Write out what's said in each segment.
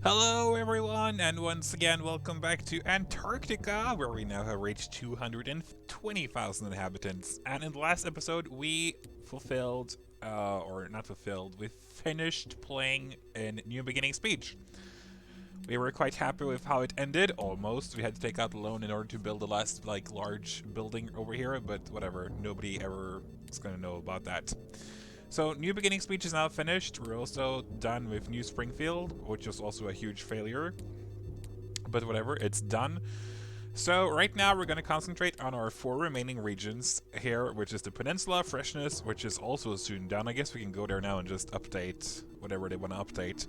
Hello everyone, and once again welcome back to Antarctica, where we now have reached 220,000 inhabitants. And in the last episode we fulfilled, or not fulfilled, we finished playing in New Beginning Speech. We were quite happy with how it ended, almost. We had to take out a loan in order to build the last, large building over here, but whatever, nobody ever is going to know about that. So, New Beginning Speech is now finished. We're also done with New Springfield, which was also a huge failure. But whatever, it's done. So, right now we're going to concentrate on our 4 remaining regions here, which is the Peninsula, Freshness, which is also soon done. I guess we can go there now and just update whatever they want to update.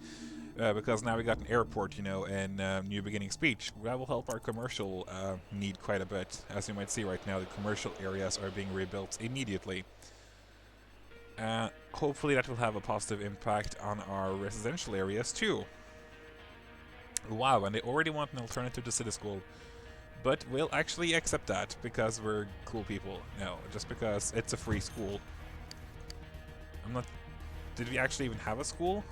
Because now we got an airport, in New Beginning Speech. That will help our commercial need quite a bit. As you might see right now, the commercial areas are being rebuilt immediately. Hopefully that will have a positive impact on our residential areas too. Wow, and they already want an alternative to City School. But we'll actually accept that because we're cool people. No, just because it's a free school. I'm not... Did we actually even have a school?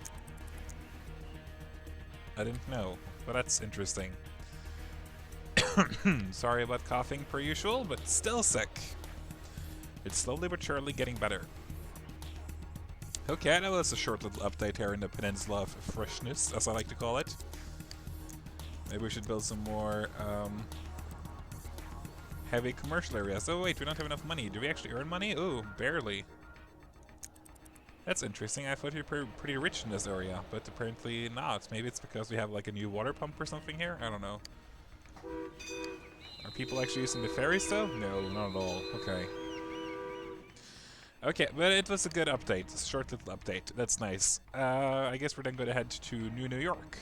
I didn't know, but that's interesting. Sorry about coughing per usual, but still sick. It's slowly but surely getting better. Okay, that was a short little update here in the Peninsula of Freshness, as I like to call it. Maybe we should build some more heavy commercial areas. Oh wait, we don't have enough money. Do we actually earn money? Ooh, barely. That's interesting. I thought you were pretty rich in this area, but apparently not. Maybe it's because we have like a new water pump or something here? I don't know. Are people actually using the ferries though? No, not at all. Okay. Okay, but it was a good update. A short little update. That's nice. I guess we're then going to head to New York,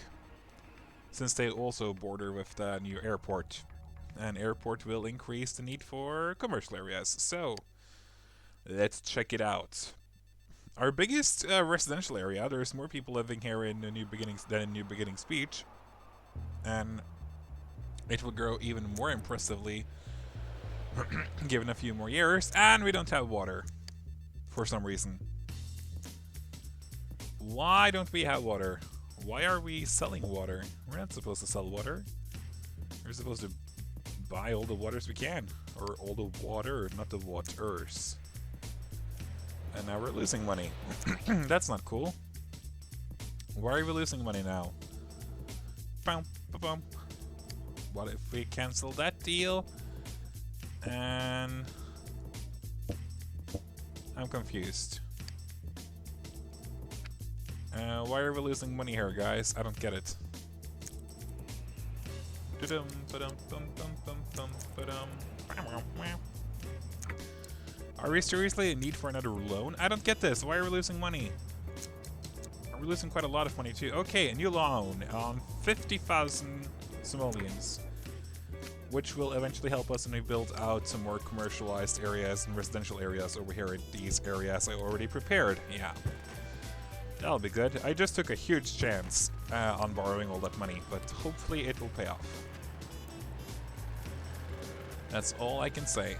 since they also border with the new airport. An airport will increase the need for commercial areas. So, let's check it out. Our biggest residential area, there's more people living here in New Beginnings than in New Beginning Speech. And it will grow even more impressively given a few more years. And we don't have water. For some reason. Why don't we have water? Why are we selling water? We're not supposed to sell water. We're supposed to buy all the waters we can. Or all the water, not the waters. And now we're losing money. That's not cool. Why are we losing money now? What if we cancel that deal? And... I'm confused. Why are we losing money here, guys? I don't get it. Are we seriously in need for another loan? I don't get this. Why are we losing money? We're losing quite a lot of money too. Okay, a new loan on 50,000 simoleons, which will eventually help us when we build out some more commercialized areas and residential areas over here in these areas I already prepared. Yeah. That'll be good. I just took a huge chance on borrowing all that money, but hopefully it will pay off. That's all I can say.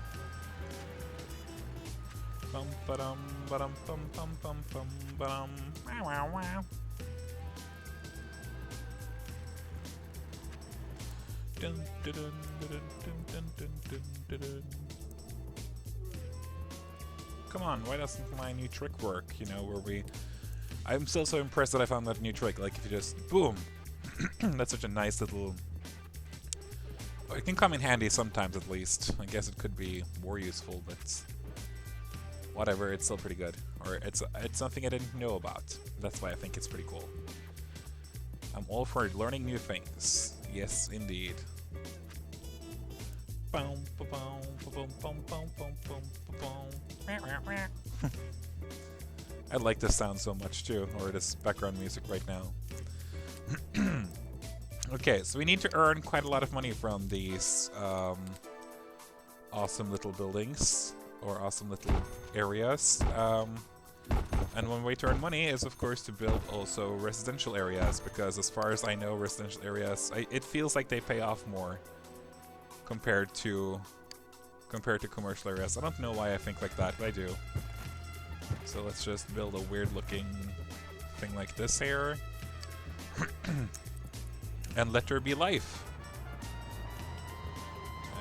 Bum ba-dum ba-dum bum bum bum bum ba-dum. Wow wow wow. Dun, dun, dun, dun, dun, dun, dun, dun, dun. Come on, why doesn't my new trick work? Where we... I'm still so impressed that I found that new trick. Like, if you just... Boom! That's such a nice little... It can come in handy sometimes, at least. I guess it could be more useful, but... Whatever, it's still pretty good. Or it's something I didn't know about. That's why I think it's pretty cool. I'm all for learning new things. Yes, indeed. I like this sound so much too, or this background music right now. Okay, so we need to earn quite a lot of money from these awesome little buildings, or awesome little areas. And one way to earn money is, of course, to build also residential areas, because as far as I know, residential areas, it feels like they pay off more compared to commercial areas. I don't know why I think like that, but I do. So let's just build a weird-looking thing like this here. And let there be life.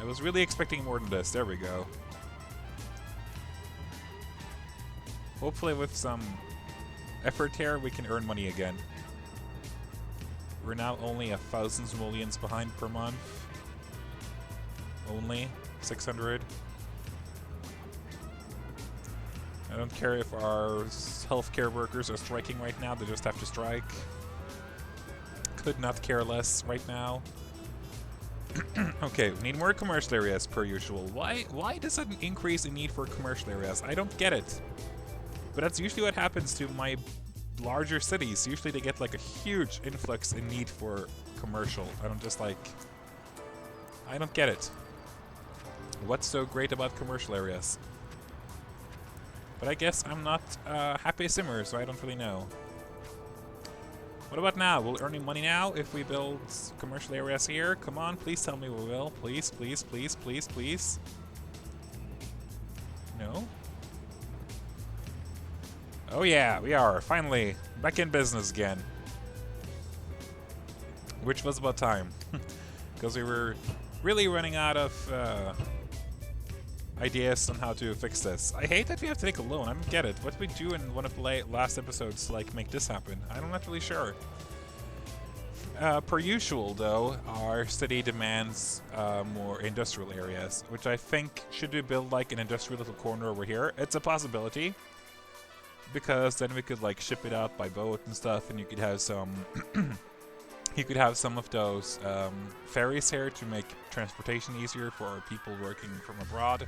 I was really expecting more than this. There we go. Hopefully with some effort here, we can earn money again. We're now only 1,000 simoleons behind per month. Only 600. I don't care if our healthcare workers are striking right now, they just have to strike. Could not care less right now. Okay, we need more commercial areas per usual. Why does that increase in need for commercial areas? I don't get it. But that's usually what happens to my larger cities. Usually they get like a huge influx in need for commercial. I don't get it. What's so great about commercial areas? But I guess I'm not a happy simmer, so I don't really know. What about now? Will we earn money now if we build commercial areas here? Come on, please tell me we will. Please, please, please, please, please. No? Oh yeah, we are, finally, back in business again. Which was about time. Because we were really running out of ideas on how to fix this. I hate that we have to take a loan, I don't get it. What did we do in one of the last episodes to like make this happen? I'm not really sure. Per usual though, our city demands more industrial areas, which I think should we build like an industrial little corner over here. It's a possibility. Because then we could like ship it out by boat and stuff, and you could have some you could have some of those ferries here to make transportation easier for people working from abroad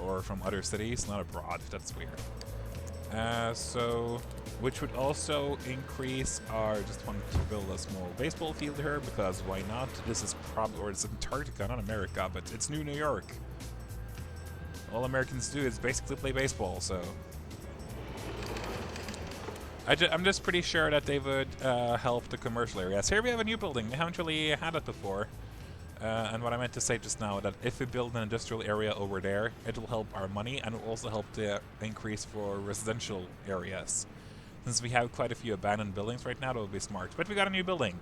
or from other cities. Not abroad, that's weird. So which would also increase our, just wanted to build a small baseball field here because why not? This is probably, or it's Antarctica, not America, but it's New York. All Americans do is basically play baseball, so I'm just pretty sure that they would help the commercial areas. Here we have a new building. We haven't really had it before. And what I meant to say just now, that if we build an industrial area over there, it will help our money and will also help the increase for residential areas. Since we have quite a few abandoned buildings right now, that would be smart. But we got a new building.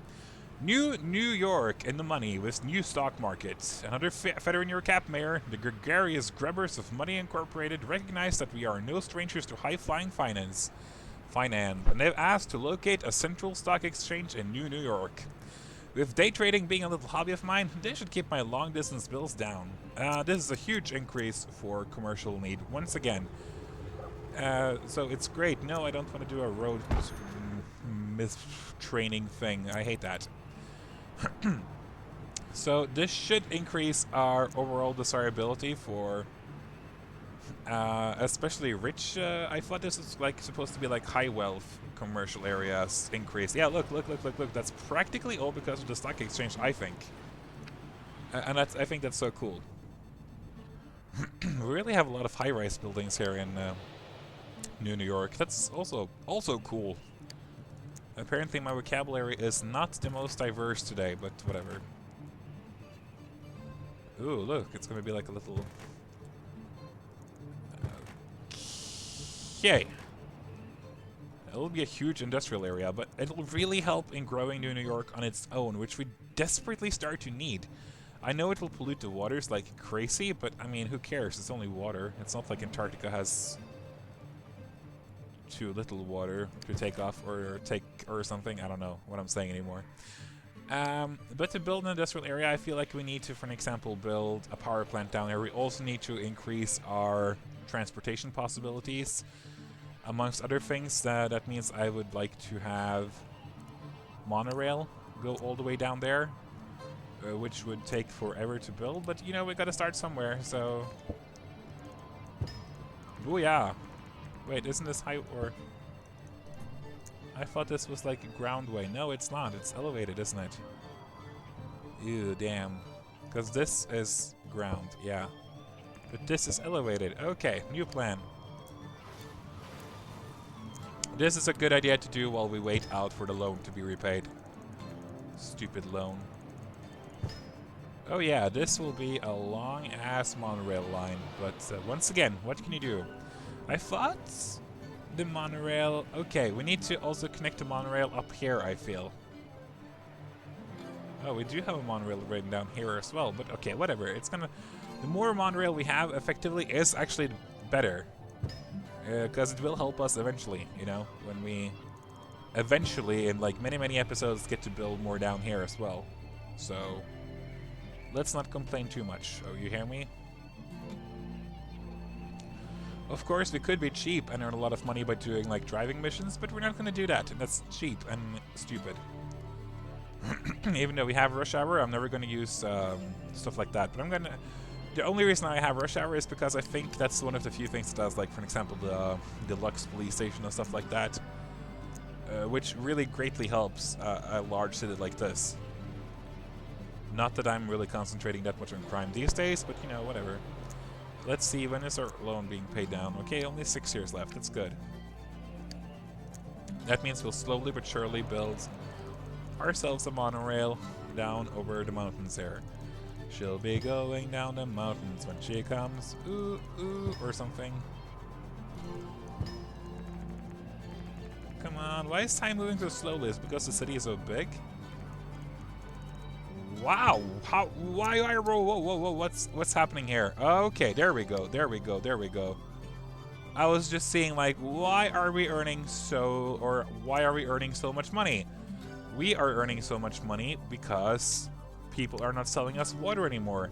New York in the money with new stock market. Another feather in your cap, Mayor. The gregarious grubbers of Money Incorporated recognize that we are no strangers to high-flying finance, and they've asked to locate a central stock exchange in New York. With day trading being a little hobby of mine, they should keep my long-distance bills down. This is a huge increase for commercial need, once again. So it's great. No, I don't want to do a road training thing. I hate that. So this should increase our overall desirability for especially rich. I thought this was like supposed to be like high wealth commercial areas increase. Yeah, look. That's practically all because of the stock exchange, I think. And I think that's so cool. We really have a lot of high-rise buildings here in New York. That's also cool. Apparently my vocabulary is not the most diverse today, but whatever. Ooh, look, it's gonna be like a little... Okay. It'll be a huge industrial area, but it'll really help in growing New York on its own, which we desperately start to need. I know it will pollute the waters like crazy, but I mean, who cares? It's only water. It's not like Antarctica has too little water to take off or something. I don't know what I'm saying anymore. But to build an industrial area, I feel like we need to, for an example, build a power plant down there. We also need to increase our transportation possibilities. Amongst other things, that means I would like to have monorail go all the way down there, which would take forever to build, but you know, we gotta start somewhere, so... Booyah! Wait, isn't this high, or... I thought this was like a groundway. No, it's not. It's elevated, isn't it? Ew, damn. Because this is ground, yeah. But this is elevated. Okay, new plan. This is a good idea to do while we wait out for the loan to be repaid. Stupid loan. Oh yeah, this will be a long-ass monorail line, but once again, what can you do? I thought the monorail... Okay, we need to also connect the monorail up here, I feel. Oh, we do have a monorail right down here as well, but okay, whatever. It's gonna... The more monorail we have, effectively, is actually better. Because it will help us eventually, you know, when we... Eventually, in like many episodes, get to build more down here as well. So... Let's not complain too much. Oh, you hear me? Of course, we could be cheap and earn a lot of money by doing like driving missions, but we're not gonna do that. That's cheap and stupid. Even though we have rush hour, I'm never gonna use stuff like that. But I'm gonna... The only reason I have rush hour is because I think that's one of the few things it does, like for example the deluxe police station and stuff like that, which really greatly helps a large city like this. Not that I'm really concentrating that much on crime these days, but you know, whatever. Let's see, when is our loan being paid down? Okay, only 6 years left, that's good. That means we'll slowly but surely build ourselves a monorail down over the mountains there. She'll be going down the mountains when she comes, ooh, ooh, or something. Come on, why is time moving so slowly? Is it because the city is so big? Wow, why are, whoa, what's happening here? Okay, there we go. I was just seeing like, why are we earning so much money? We are earning so much money because people are not selling us water anymore.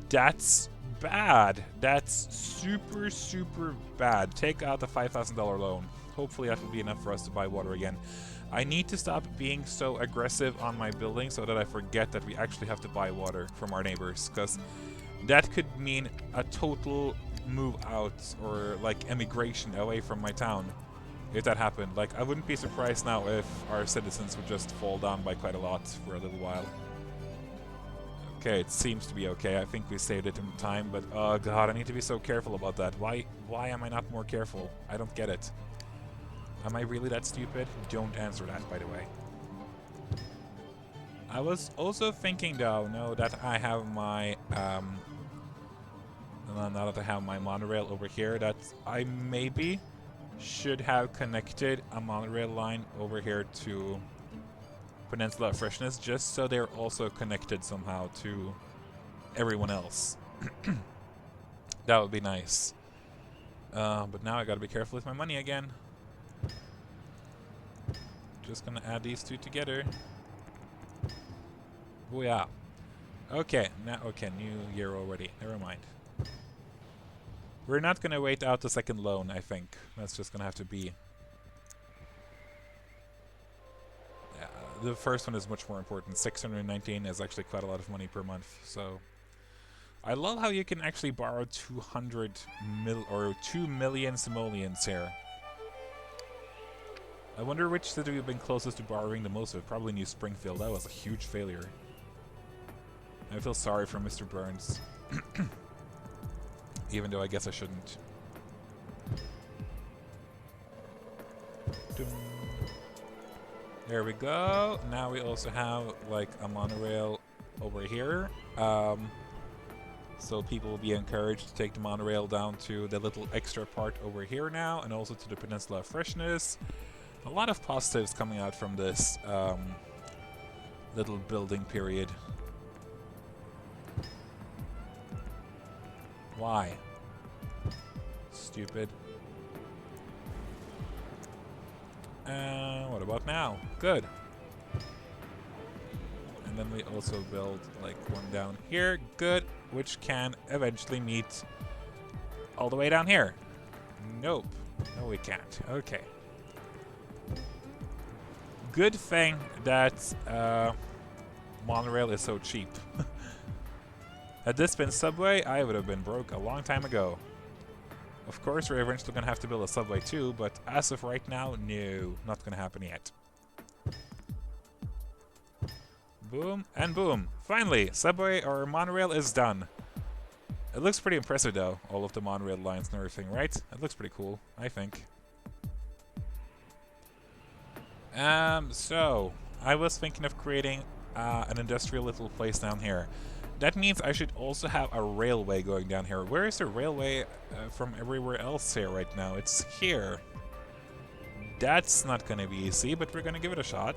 That's bad. That's super bad. Take out the $5,000 loan. Hopefully that will be enough for us to buy water again. I need to stop being so aggressive on my building so that I forget that we actually have to buy water from our neighbors, because that could mean a total move out or like emigration away from my town if that happened. Like, I wouldn't be surprised now if our citizens would just fall down by quite a lot for a little while. Okay, it seems to be okay. I think we saved it in time, but oh god, I need to be so careful about that. Why am I not more careful? I don't get it. Am I really that stupid? Don't answer that, by the way. I was also thinking, though, now that I have my now that I have my monorail over here, that I maybe should have connected a monorail line over here to Peninsula of Freshness, just so they're also connected somehow to everyone else. That would be nice. But now I gotta be careful with my money again. Just gonna add these two together. Booyah. Okay, new year already. Never mind. We're not gonna wait out the second loan, I think. That's just gonna have to be. Yeah, the first one is much more important. 619 is actually quite a lot of money per month, so. I love how you can actually borrow 2 million simoleons here. I wonder which city we've been closest to borrowing the most of. Probably New Springfield. That was a huge failure. I feel sorry for Mr. Burns. Even though I guess I shouldn't. Dum. There we go. Now we also have like a monorail over here. So people will be encouraged to take the monorail down to the little extra part over here now, and also to the Peninsula of Freshness. A lot of positives coming out from this little building period. Why? Stupid. What about now? Good. And then we also build like one down here. Good. Which can eventually meet all the way down here. Nope. No, we can't. Okay. Good thing that monorail is so cheap. Had this been subway, I would have been broke a long time ago. Of course, we're eventually going to have to build a subway too, but as of right now, no, not going to happen yet. Boom and boom. Finally, subway or monorail is done. It looks pretty impressive though, all of the monorail lines and everything, right? It looks pretty cool, I think. So, I was thinking of creating an industrial little place down here. That means I should also have a railway going down here. Where is the railway from everywhere else here right now? It's here. That's not going to be easy, but we're going to give it a shot.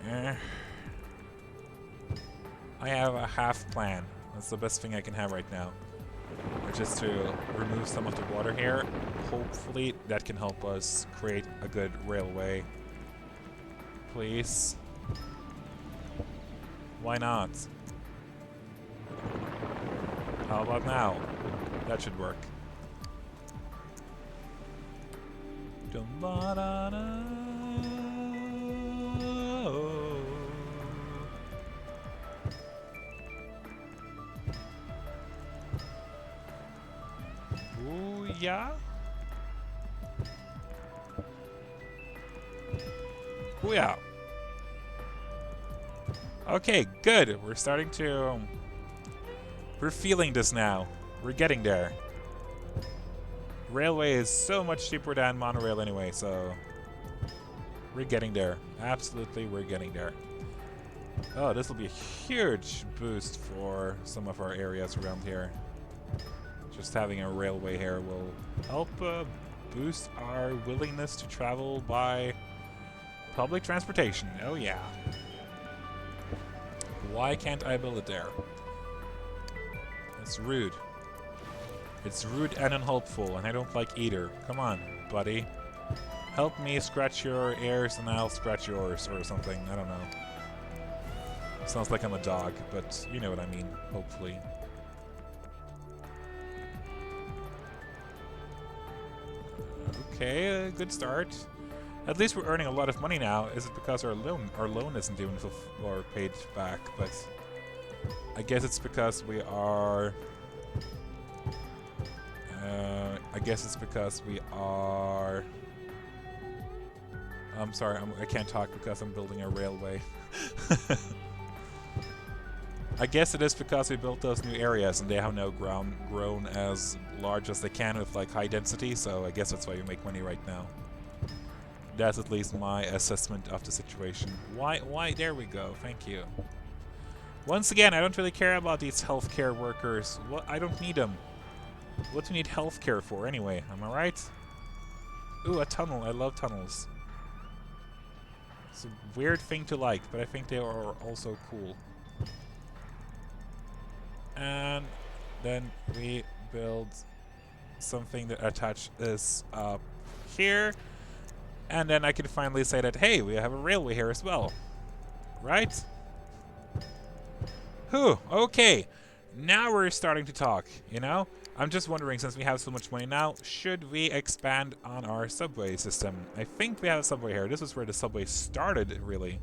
Eh. I have a half plan. That's the best thing I can have right now. Which is to remove some of the water here. Hopefully that can help us create a good railway. Please. Why not? How about now? That should work. Ooh, yeah? Ooh, yeah. Okay, good. We're starting to... We're feeling this now. We're getting there. Railway is so much cheaper than monorail anyway, so... We're getting there. Absolutely, we're getting there. Oh, this will be a huge boost for some of our areas around here. Just having a railway here will help boost our willingness to travel by public transportation. Oh yeah. Why can't I build it there? It's rude. It's rude and unhelpful, and I don't like either. Come on, buddy. Help me scratch your ears and I'll scratch yours or something. I don't know. Sounds like I'm a dog, but you know what I mean, hopefully. Okay, good start. At least we're earning a lot of money now. Is it because our loan isn't even or paid back? But I guess it's because we are. I guess it's because we are. I'm sorry, I can't talk because I'm building a railway. I guess it is because we built those new areas and they have now grown as large as they can with like high density, so I guess that's why you make money right now. That's at least my assessment of the situation. Why, there we go, thank you. Once again, I don't really care about these healthcare workers. I don't need them. What do you need healthcare for anyway, am I right? Ooh, a tunnel, I love tunnels. It's a weird thing to like, but I think they are also cool. And then we build something that attach this up here. And then I can finally say that, hey, we have a railway here as well. Right? Whew, okay. Now we're starting to talk, you know? I'm just wondering, since we have so much money now, should we expand on our subway system? I think we have a subway here. This is where the subway started, really.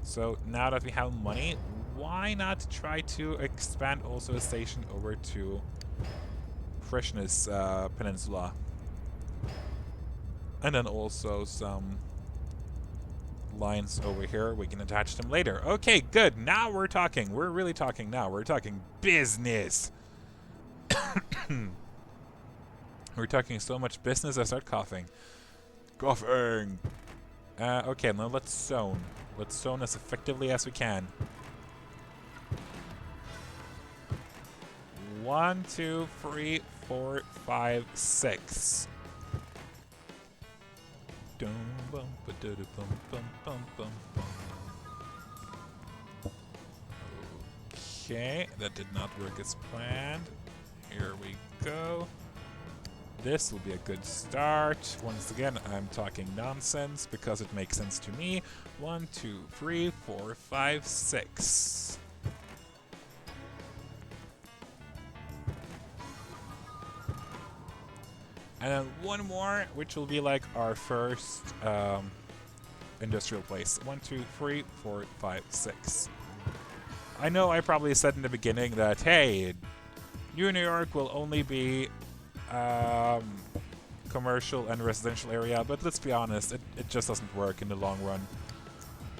So now that we have money, why not try to expand also a station over to Freshness Peninsula? And then also some lines over here. We can attach them later. Okay, good. Now we're talking. We're really talking now. We're talking business. We're talking so much business, I start coughing. Coughing! Okay, now let's zone. Let's zone as effectively as we can. 1, 2, 3, 4, 5, 6. Okay, that did not work as planned. Here we go. This will be a good start. Once again, I'm talking nonsense because it makes sense to me. 1, 2, 3, 4, 5, 6. And then one more, which will be like our first industrial place. 1, 2, 3, 4, 5, 6. I know I probably said in the beginning that, hey, New York will only be commercial and residential area, but let's be honest, it just doesn't work in the long run.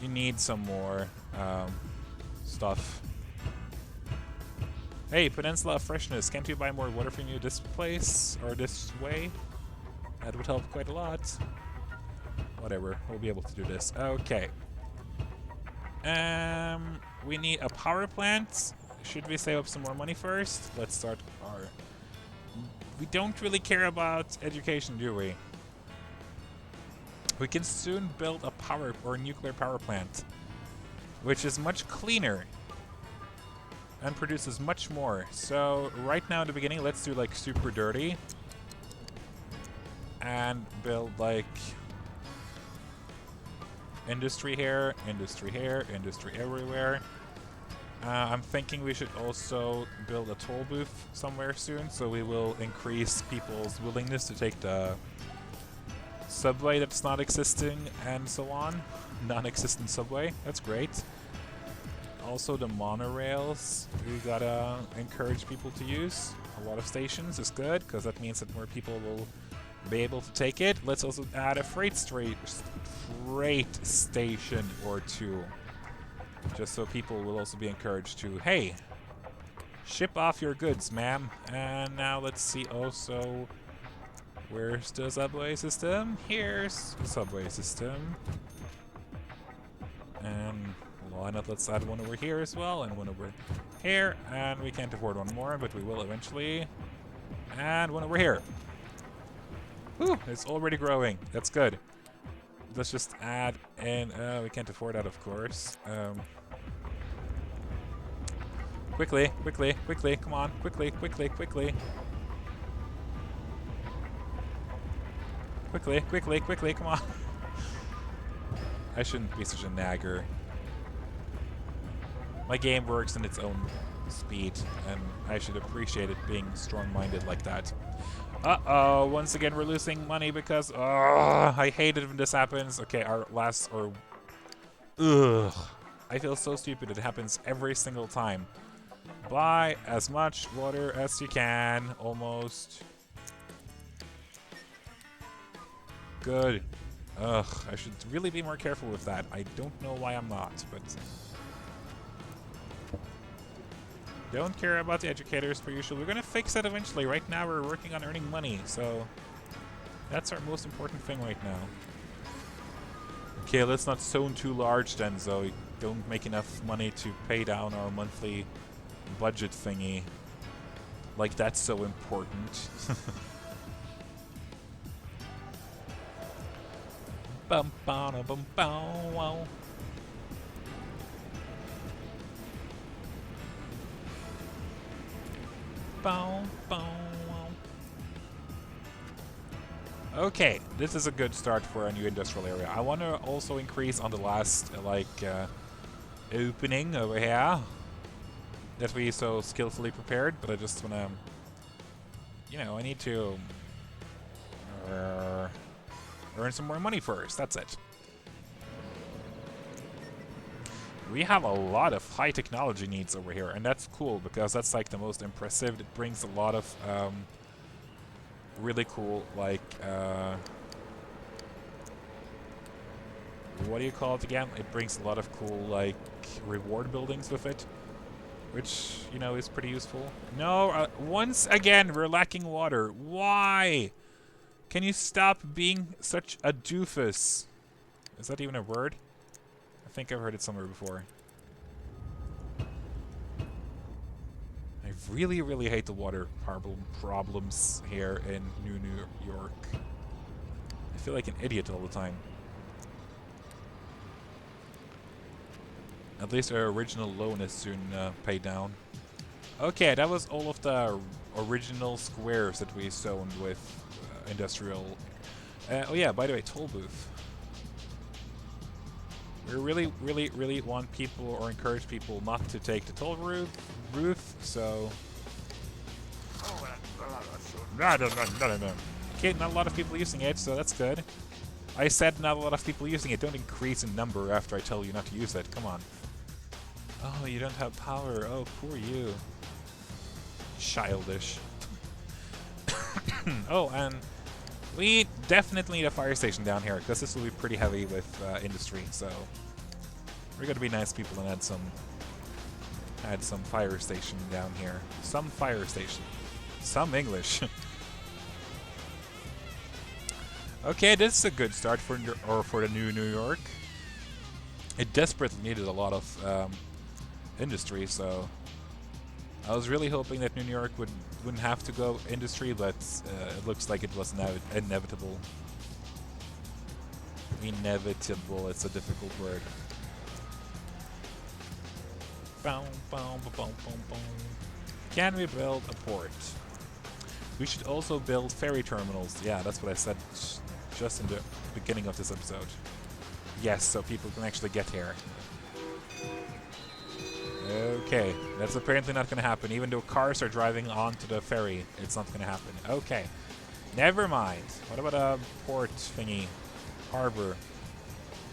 You need some more stuff. Hey, Peninsula of Freshness, can't you buy more water from you this place, or this way? That would help quite a lot. Whatever, we'll be able to do this. Okay. We need a power plant. Should we save up some more money first? Let's start our... We don't really care about education, do we? We can soon build a power or nuclear power plant. which is much cleaner and produces much more. So right now in the beginning, let's do like super dirty and build like industry here, industry everywhere. I'm thinking we should also build a toll booth somewhere soon, so we will increase people's willingness to take the subway that's not existing and so on. Non-existent subway, that's great. Also the monorails, we gotta encourage people to use. A lot of stations is good, because that means that more people will be able to take it. Let's also add a freight station or two. Just so people will also be encouraged to, hey, ship off your goods, ma'am. And now let's see also, where's the subway system? Here's the subway system. And why not let's add one over here as well, and one over here. And we can't afford one more, but we will eventually. And one over here. Whew, it's already growing. That's good. Let's just add in, we can't afford that, of course. Quickly, come on, quickly. Quickly, come on. I shouldn't be such a nagger. My game works in its own speed, and I should appreciate it being strong-minded like that. Uh-oh, once again we're losing money because, I hate it when this happens. Okay, our last, ugh. I feel so stupid, it happens every single time. Buy as much water as you can, almost. Good. Ugh, I should really be more careful with that. I don't know why I'm not, but... Don't care about the educators per usual. We're gonna fix that eventually. Right now we're working on earning money, so that's our most important thing right now. Okay, let's not zone too large then, so we don't make enough money to pay down our monthly budget thingy. Like that's so important. Bum bum bum bum wow. Okay, this is a good start for a new industrial area. I want to also increase on the last, opening over here that we so skillfully prepared, but I just want to, you know, I need to earn some more money first. That's it. We have a lot of high technology needs over here, and that's cool because that's like the most impressive. It brings a lot of really cool, like, what do you call it again? It brings a lot of cool, like, reward buildings with it, which, you know, is pretty useful. No, once again, we're lacking water. Why? Can you stop being such a doofus? Is that even a word? I think I've heard it somewhere before. I really, really hate the water problems here in New York. I feel like an idiot all the time. At least our original loan is soon paid down. Okay, that was all of the original squares that we zoned with industrial. Oh yeah, by the way, toll booth. We really, really, really want people or encourage people not to take the toll route, so... Okay, not a lot of people using it, so that's good. I said not a lot of people using it. Don't increase in number after I tell you not to use it. Come on. Oh, you don't have power. Oh, poor you. Childish. Oh, and we definitely need a fire station down here, because this will be pretty heavy with industry, so we're gonna be nice people and add some fire station down here. Some fire station. Some English. Okay, this is a good start for the new New York. It desperately needed a lot of industry, so I was really hoping that New York wouldn't have to go industry, but it looks like it was inevitable. Inevitable, it's a difficult word. Boom, boom, boom, boom, boom. Can we build a port? We should also build ferry terminals. Yeah, that's what I said just in the beginning of this episode. Yes, so people can actually get here. Okay, that's apparently not going to happen. Even though cars are driving onto the ferry, it's not going to happen. Okay, never mind. What about a port thingy? Harbor.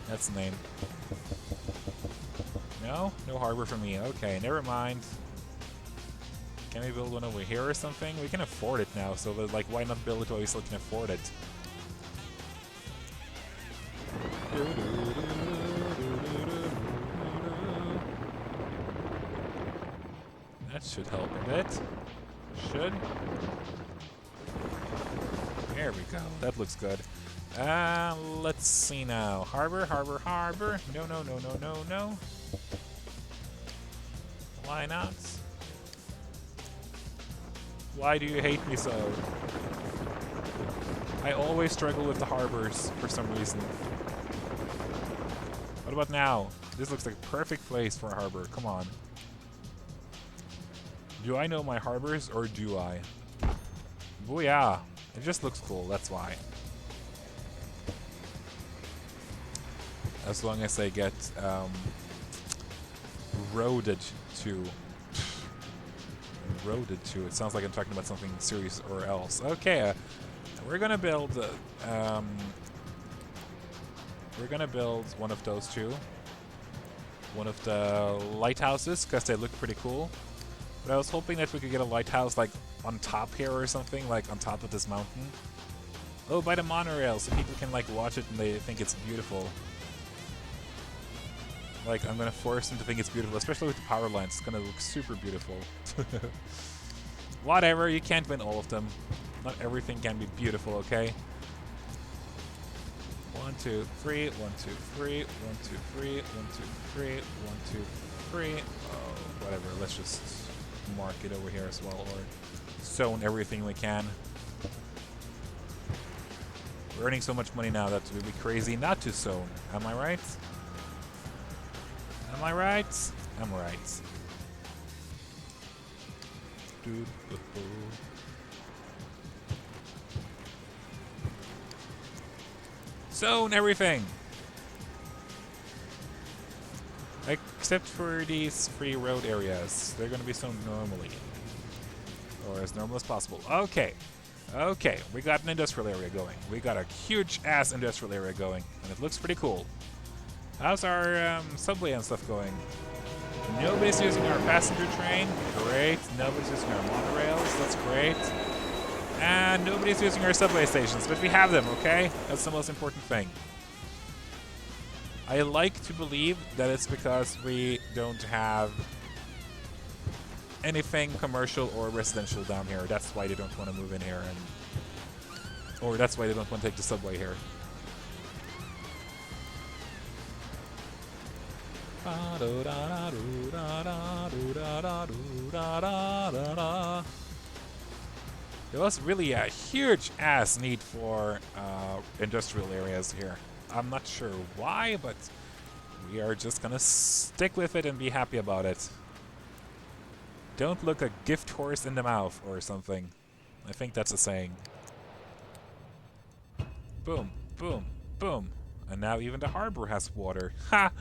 That's the name. No? No harbor for me. Okay, never mind. Can we build one over here or something? We can afford it now, so like, why not build it while we still can afford it? That should help a bit. Should. There we go. That looks good. Let's see now. Harbor, harbor, harbor. No, no, no, no, no, no. Why not? Why do you hate me so? I always struggle with the harbors for some reason. What about now? This looks like a perfect place for a harbor. Come on. Do I know my harbors, or do I? Booyah! It just looks cool, that's why. As long as they get roaded to. Roaded to. It sounds like I'm talking about something serious or else. Okay, we're gonna build. We're gonna build one of those two. One of the lighthouses, because they look pretty cool. But I was hoping that we could get a lighthouse like on top here or something, like on top of this mountain. Oh, by the monorail, so people can like watch it and they think it's beautiful. Like, I'm gonna force them to think it's beautiful, especially with the power lines. It's gonna look super beautiful. Whatever, you can't win all of them. Not everything can be beautiful, okay? 1, 2, 3, 1, 2, 3, 1, 2, 3, 1, 2, 3, 1, 2, 3. Oh, whatever, let's just mark it over here as well, or zone everything we can. We're earning so much money now that it would be crazy not to zone. Am I right? Am I right? I'm right. Zone everything! Except for these free road areas. They're gonna be zoned normally. Or as normal as possible. Okay. Okay, we got an industrial area going. We got a huge-ass industrial area going. And it looks pretty cool. How's our subway and stuff going? Nobody's using our passenger train. Great. Nobody's using our monorails. That's great. And nobody's using our subway stations, but we have them, okay? That's the most important thing. I like to believe that it's because we don't have anything commercial or residential down here. That's why they don't want to move in here, or that's why they don't want to take the subway here. There was really a huge-ass need for industrial areas here. I'm not sure why, but we are just gonna stick with it and be happy about it. Don't look a gift horse in the mouth or something. I think that's a saying. Boom, boom, boom. And now even the harbor has water. Ha!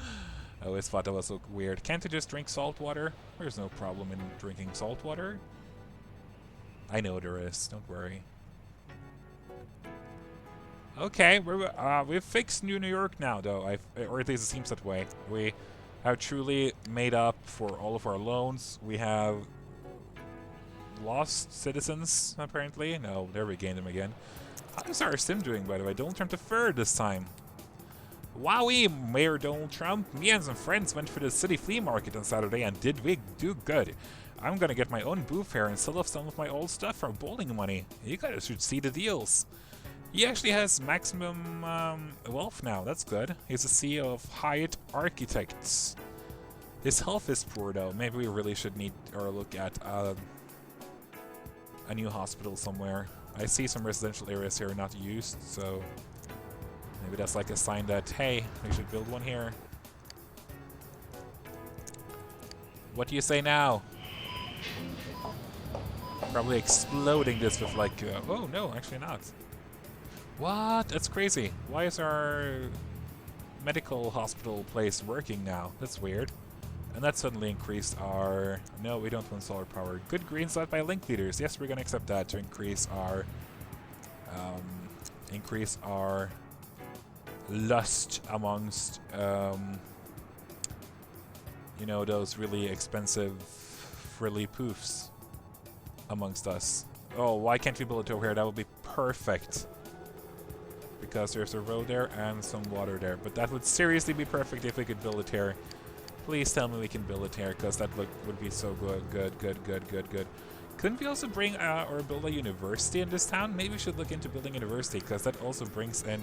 I always thought that was so weird. Can't you just drink salt water? There's no problem in drinking salt water. I know there is. Don't worry. Okay, we've fixed New York now, though. Or at least it seems that way. We have truly made up for all of our loans. We have lost citizens, apparently. No, there we gained them again. How's our sim doing, by the way? Donald Trump III this time. Wowee, Mayor Donald Trump. Me and some friends went for the city flea market on Saturday, and did we do good. I'm gonna get my own booth here and sell off some of my old stuff for bowling money. You guys should see the deals. He actually has maximum wealth now. That's good. He's the CEO of Hyatt Architects. His health is poor, though. Maybe we really should need or look at a new hospital somewhere. I see some residential areas here not used, so maybe that's like a sign that, hey, we should build one here. What do you say now? Probably exploding this with like... oh, no, actually not. What? That's crazy. Why is our medical hospital place working now? That's weird. And that suddenly increased our... No, we don't want solar power. Good green set by link leaders. Yes, we're going to accept that to increase our... lust amongst... you know, those really expensive frilly poofs amongst us. Oh, why can't we build it over here? That would be perfect. Because there's a road there and some water there. But that would seriously be perfect if we could build it here. Please tell me we can build it here, because that would be so good. Good. Couldn't we also bring or build a university in this town? Maybe we should look into building a university, because that also brings in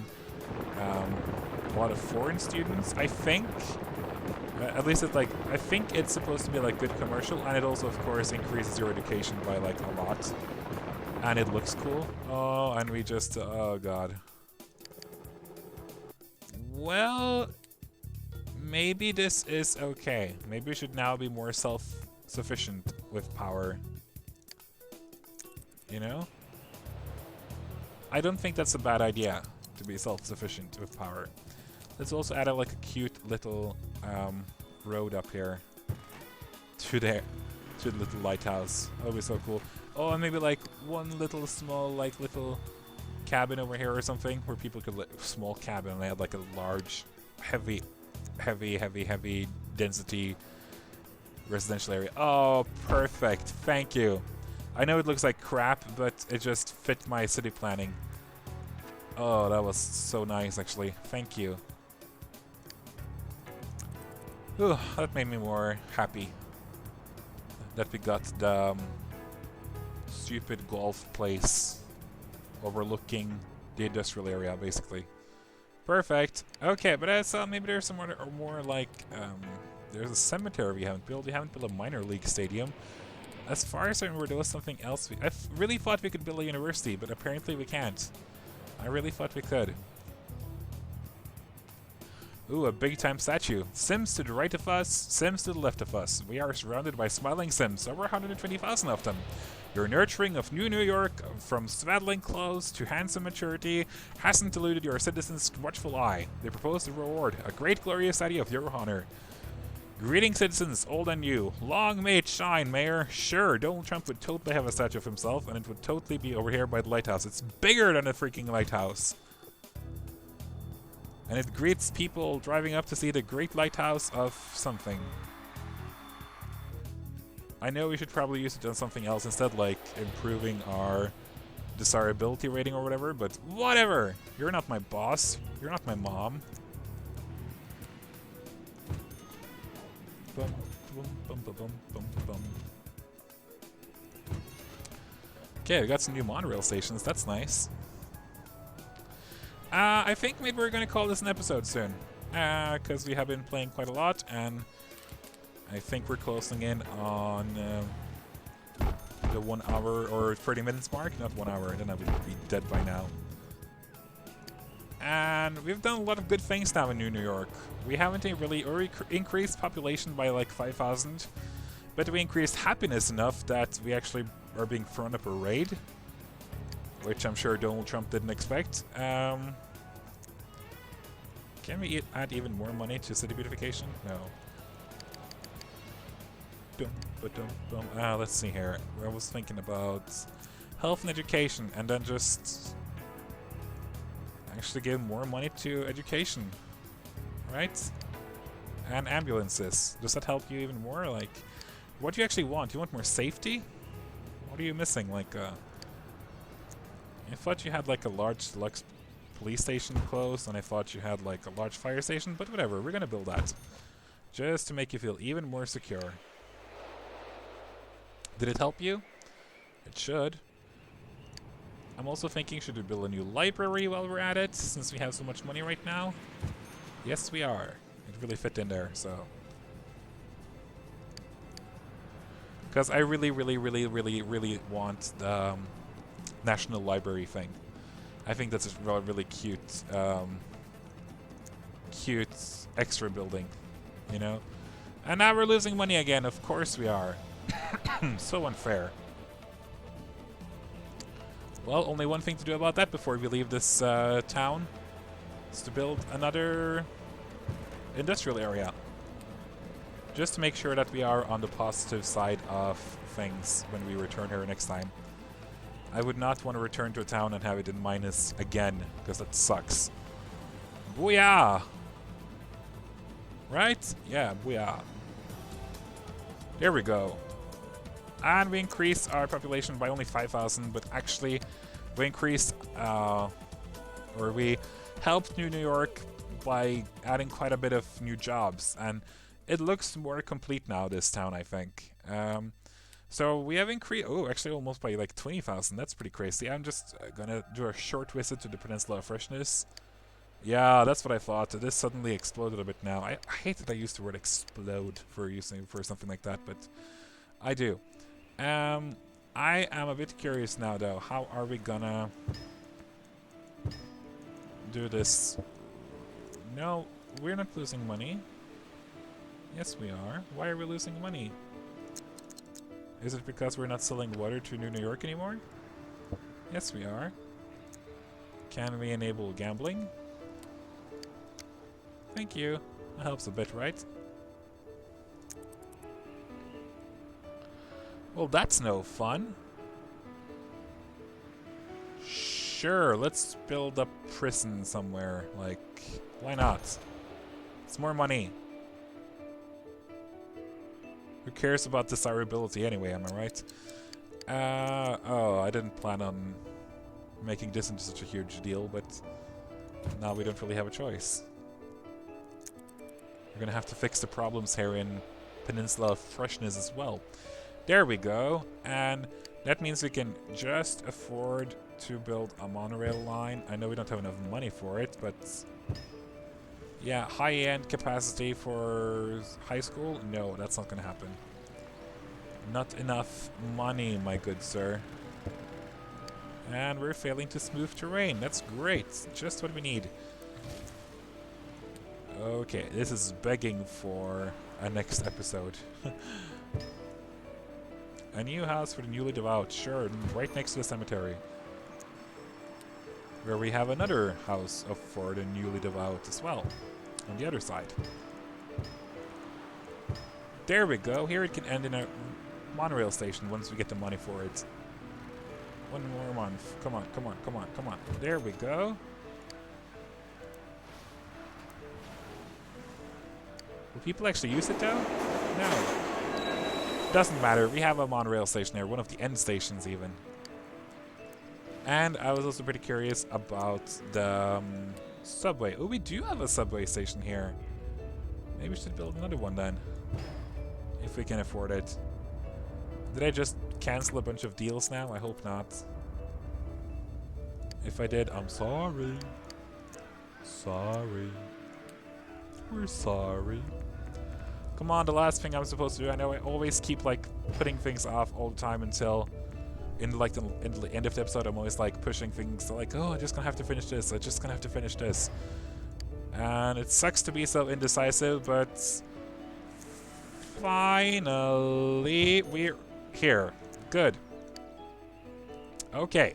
a lot of foreign students, I think. At least it's like, I think it's supposed to be like good commercial, and it also of course increases your education by like a lot. And it looks cool. Oh, and we just, oh god. Well, maybe this is okay. Maybe we should now be more self-sufficient with power. You know? I don't think that's a bad idea, to be self-sufficient with power. Let's also add like a cute little road up here to the little lighthouse. That would be so cool. Oh, and maybe like one little small like little cabin over here or something where people could live. Small cabin, and they had like a large, heavy density residential area. Oh, perfect. Thank you. I know it looks like crap, but it just fit my city planning. Oh, that was so nice, actually. Thank you. Ooh, that made me more happy that we got the stupid golf place overlooking the industrial area, basically. Perfect. Okay, but I saw maybe there's some more like there's a cemetery we haven't built. We haven't built a minor league stadium. As far as I remember, there was something else. I really thought we could build a university, but apparently we can't. I really thought we could. Ooh, a big-time statue. Sims to the right of us, Sims to the left of us. We are surrounded by smiling Sims, over 120,000 of them. Your nurturing of New York, from swaddling clothes to handsome maturity, hasn't eluded your citizens' watchful eye. They propose a reward, a great glorious idea of your honor. Greetings, citizens, old and new. Long may it shine, Mayor. Sure, Donald Trump would totally have a statue of himself, and it would totally be over here by the lighthouse. It's bigger than a freaking lighthouse. And it greets people driving up to see the great lighthouse of something. I know we should probably use it on something else instead, like improving our desirability rating or whatever, but whatever! You're not my boss. You're not my mom. Bum, bum, bum, bum, bum, bum. Okay, we got some new monorail stations. That's nice. I think maybe we're going to call this an episode soon. Because we have been playing quite a lot, and I think we're closing in on the 1 hour or 30 minutes mark. Not 1 hour, then I would be dead by now. And we've done a lot of good things now in New York. We haven't really increased population by like 5,000, but we increased happiness enough that we actually are being thrown up a raid, which I'm sure Donald Trump didn't expect. Can we add even more money to city beautification? No. Let's see here. I was thinking about health and education, and then just actually give more money to education, right? And ambulances. Does that help you even more? Like, what do you actually want? Do you want more safety? What are you missing? Like, I thought you had like a large deluxe police station close, and I thought you had like a large fire station, but whatever, we're gonna build that. Just to make you feel even more secure. Did it help you? It should. I'm also thinking, should we build a new library while we're at it, since we have so much money right now? Yes, we are. It really fit in there, so. Because I really want the National Library thing. I think that's a really cute, cute extra building, you know? And now we're losing money again. Of course we are. So unfair. Well, only one thing to do about that before we leave this town is to build another industrial area. Just to make sure that we are on the positive side of things when we return here next time. I would not want to return to a town and have it in minus again, because that sucks. Booyah! Right? Yeah, booyah. There we go. And we increased our population by only 5,000, but actually we increased, or we helped New York by adding quite a bit of new jobs. And it looks more complete now, this town, I think. So we have increased, oh, actually almost by like 20,000. That's pretty crazy. I'm just gonna do a short visit to the Peninsula of Freshness. Yeah, that's what I thought. This suddenly exploded a bit now. I hate that I used the word explode for something like that, but I do. I am a bit curious now, though. How are we gonna do this? No, we're not losing money. Yes, we are. Why are we losing money? Is it because we're not selling water to New York anymore? Yes, we are. Can we enable gambling? Thank you. That helps a bit, right? Well, that's no fun. Sure, let's build a prison somewhere. Like, why not? It's more money. Who cares about desirability anyway, am I right? Oh, I didn't plan on making this into such a huge deal, but now we don't really have a choice. We're gonna have to fix the problems here in Peninsula of Freshness as well. There we go, and that means we can just afford to build a monorail line. I know we don't have enough money for it, but yeah, high-end capacity for high school? No, that's not gonna happen. Not enough money, my good sir. And we're failing to smooth terrain. That's great. Just what we need. Okay, this is begging for a next episode. A new house for the newly devout. Sure, right next to the cemetery. Where we have another house for the newly devout as well. On the other side. There we go. Here it can end in a monorail station once we get the money for it. One more month. Come on, come on, come on, come on. There we go. Will people actually use it though? No. Doesn't matter. We have a monorail station there. One of the end stations even. And I was also pretty curious about the subway. Oh, we do have a subway station here. Maybe we should build another one then. If we can afford it. Did I just cancel a bunch of deals now? I hope not. If I did, I'm sorry. Sorry. We're sorry. Come on, the last thing I'm supposed to do. I know I always keep like putting things off all the time until in the end of the episode I'm always like pushing things like, oh, I'm just gonna have to finish this. I'm just gonna have to finish this. And it sucks to be so indecisive, but finally we're here. Good. Okay.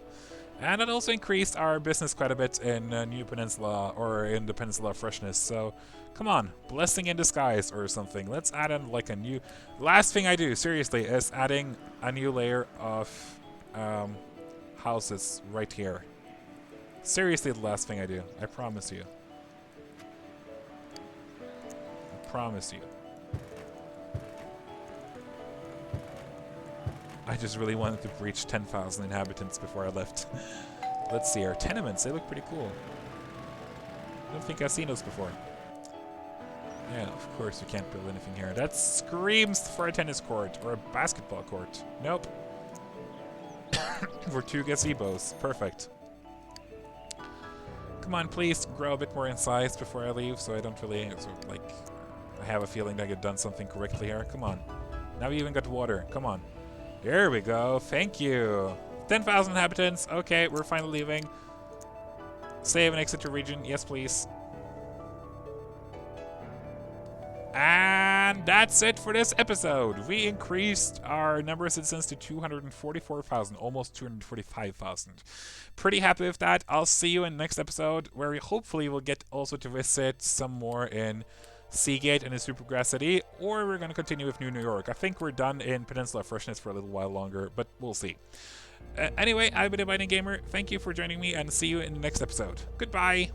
And it also increased our business quite a bit in New Peninsula, or in the Peninsula of Freshness. So, come on, blessing in disguise or something. Let's add in like a new... Last thing I do, seriously, is adding a new layer of houses right here. Seriously, the last thing I do. I promise you. I promise you. I just really wanted to reach 10,000 inhabitants before I left. Let's see, our tenements, they look pretty cool. I don't think I've seen those before. Yeah, of course we can't build anything here. That screams for a tennis court or a basketball court. Nope. For 2 gazebos. Perfect. Come on, please grow a bit more in size before I leave so I don't really, like, I have a feeling that I've done something correctly here. Come on. Now we even got water. Come on. There we go. Thank you. 10,000 inhabitants. Okay, we're finally leaving. Save and exit your region. Yes, please. And that's it for this episode. We increased our number of citizens to 244,000, almost 245,000. Pretty happy with that. I'll see you in the next episode, where we hopefully will get also to visit some more in Seagate and in Supergrass City, or we're going to continue with New York. I think we're done in Peninsula Freshness for a little while longer, but we'll see. Anyway, I've been Abiding Gamer. Thank you for joining me, and see you in the next episode. Goodbye!